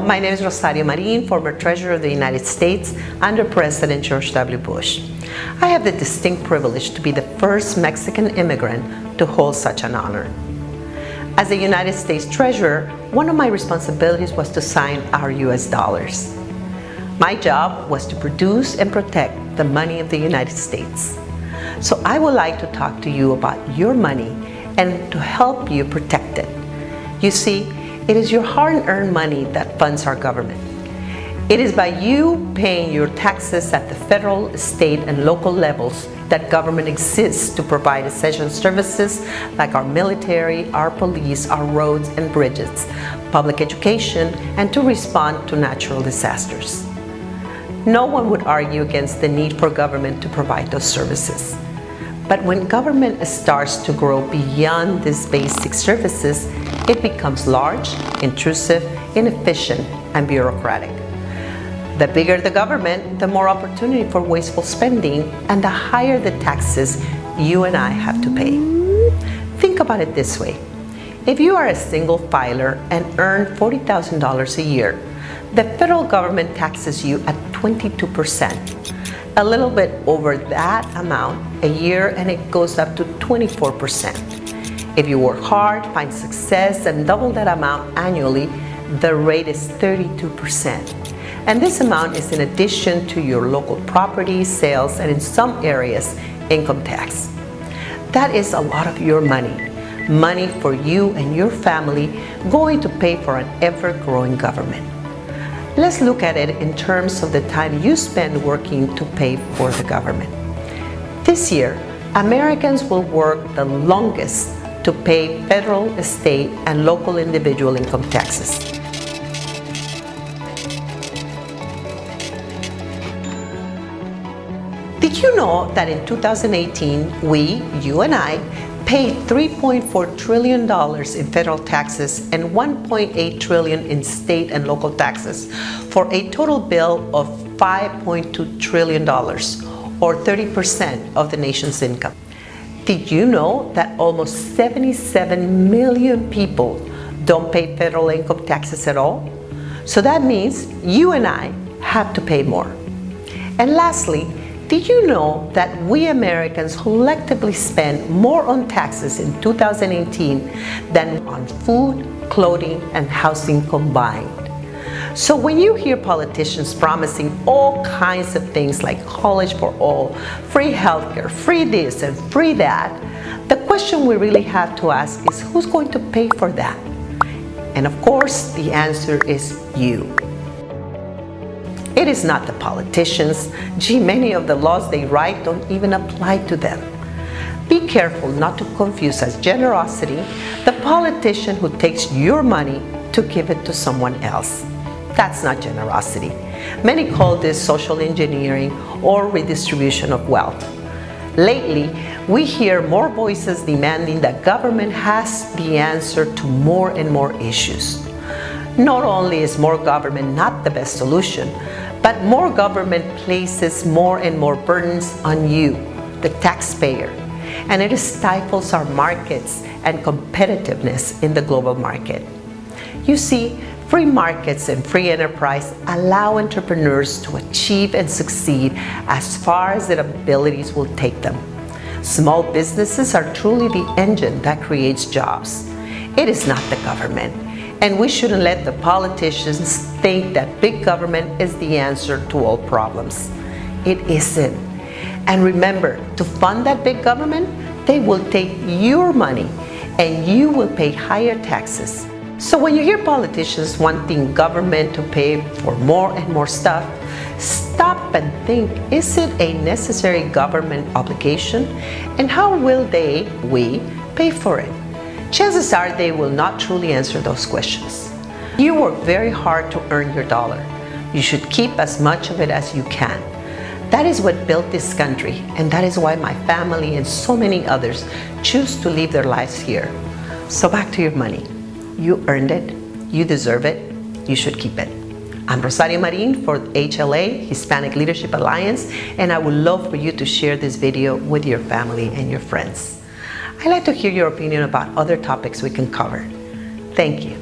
my name is Rosario Marin, former Treasurer of the United States under President George W. Bush. I have the distinct privilege to be the first Mexican immigrant to hold such an honor. As a United States Treasurer, one of my responsibilities was to sign our US dollars. My job was to produce and protect the money of the United States. So I would like to talk to you about your money and to help you protect it. You see, it is your hard-earned money that funds our government. It is by you paying your taxes at the federal, state, and local levels that government exists to provide essential services like our military, our police, our roads and bridges, public education, and to respond to natural disasters. No one would argue against the need for government to provide those services. But when government starts to grow beyond these basic services, it becomes large, intrusive, inefficient, and bureaucratic. The bigger the government, the more opportunity for wasteful spending, and the higher the taxes you and I have to pay. Think about it this way. If you are a single filer and earn $40,000 a year, the federal government taxes you at 22%. A little bit over that amount a year, and it goes up to 24%. If you work hard, find success, and double that amount annually, the rate is 32%. And this amount is in addition to your local property, sales, and in some areas, income tax. That is a lot of your money for you and your family going to pay for an ever-growing government. Let's look at it in terms of the time you spend working to pay for the government. This year, Americans will work the longest to pay federal, state, and local individual income taxes. Did you know that in 2018, you and I, paid $3.4 trillion in federal taxes and $1.8 trillion in state and local taxes for a total bill of $5.2 trillion, or 30% of the nation's income? Did you know that almost 77 million people don't pay federal income taxes at all? So that means you and I have to pay more. And lastly, did you know that we Americans collectively spend more on taxes in 2018 than on food, clothing, and housing combined? So when you hear politicians promising all kinds of things like college for all, free healthcare, free this and free that, the question we really have to ask is, who's going to pay for that? And of course, the answer is you. It is not the politicians. Gee, many of the laws they write don't even apply to them. Be careful not to confuse as generosity the politician who takes your money to give it to someone else. That's not generosity. Many call this social engineering or redistribution of wealth. Lately, we hear more voices demanding that government has the answer to more and more issues. Not only is more government not the best solution, but more government places more and more burdens on you, the taxpayer, and it stifles our markets and competitiveness in the global market. You see, free markets and free enterprise allow entrepreneurs to achieve and succeed as far as their abilities will take them. Small businesses are truly the engine that creates jobs. It is not the government. And we shouldn't let the politicians think that big government is the answer to all problems. It isn't. And remember, to fund that big government, they will take your money and you will pay higher taxes. So when you hear politicians wanting government to pay for more and more stuff, stop and think, is it a necessary government obligation? And how will we pay for it? Chances are they will not truly answer those questions. You work very hard to earn your dollar. You should keep as much of it as you can. That is what built this country, and that is why my family and so many others choose to live their lives here. So back to your money. You earned it, you deserve it, you should keep it. I'm Rosario Marin for HoLA, Hispanic Leadership Alliance, and I would love for you to share this video with your family and your friends. I'd like to hear your opinion about other topics we can cover. Thank you.